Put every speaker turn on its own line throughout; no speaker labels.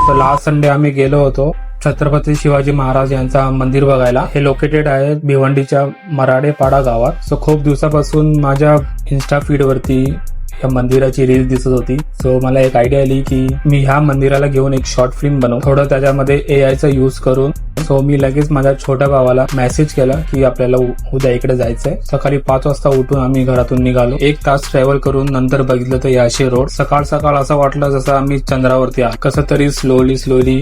तर last Sunday आम्ही गेलो होतो छत्रपती शिवाजी महाराज यांचा मंदिर बघायला. हे लोकेटेड आहे भिवंडीच्या मराडेपाडा गावात. सो खूप दिवसापासून माझ्या इन्स्टा फीड वरती या मंदिराची रील दिसत होती. सो मला एक आयडिया आली की मी ह्या मंदिराला घेऊन एक शॉर्ट फिल्म बनवू, थोडं त्याच्यामध्ये AI चा यूज करून. सो मी लगेच माझ्या छोट्या भावाला मेसेज केला की आपल्याला उद्या इकडे जायचंय. सकाळी 5 वाजता उठून आम्ही घरातून निघालो. 1 तास ट्रॅव्हल करून नंतर बघितलं तर याशी रोड. सकाळ सकाळ असं वाटलं जसं आम्ही चंद्रावरती आलो. कसं तरी स्लोली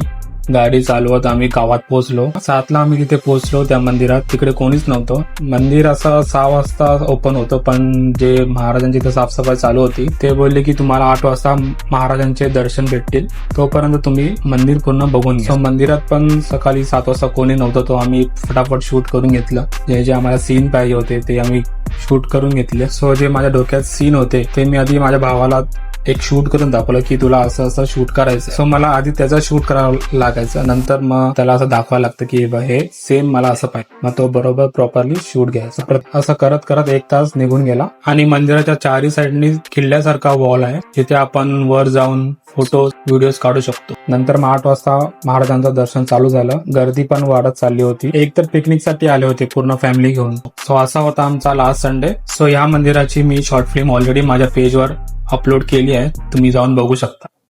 गाडी चालवत आम्ही गावात पोहोचलो. 7ला आम्ही तिथे पोहोचलो त्या मंदिरात. तिकडे कोणीच नव्हतं. मंदिर असं 6 वाजता ओपन होतं, पण जे महाराजांची इथं साफसफाई चालू होती ते बोलले की तुम्हाला 8 वाजता महाराजांचे दर्शन भेटतील, तोपर्यंत तुम्ही मंदिर पूर्ण बघून घ्या. मंदिरात पण सकाळी 7 वाजता कोणी नव्हतं. तो आम्ही फटाफट शूट करून घेतलं. जे आम्हाला सीन पाहिजे होते ते आम्ही शूट करून घेतले. सो जे माझ्या डोक्यात सीन होते ते मी आधी माझ्या भावाला एक शूट करून दाखवलं की तुला असं असं शूट करायचं. सो मला आधी त्याचा शूट करावं लागायचं, नंतर मग त्याला असं दाखवायला लागतं की हे सेम मला असं पाहिजे. मग तो बरोबर प्रॉपरली शूट घ्यायचा. असं करत करत 1 तास निघून गेला. आणि मंदिराच्या चारही साईडनी किल्ल्यासारखा वॉल आहे, जिथे आपण वर जाऊन फोटो व्हिडिओज काढू शकतो. नंतर मग 8 वाजता महाराजांचं दर्शन चालू झालं. गर्दी पण वाढत चालली होती. एक तर पिकनिकसाठी आले होते पूर्ण फॅमिली घेऊन. सो असा होता आमचा लास्ट संडे. सो या मंदिराची मी शॉर्ट फिल्म ऑलरेडी माझ्या पेजवर अपलोड केली आहे, तुम्ही जाऊन बघू शकता.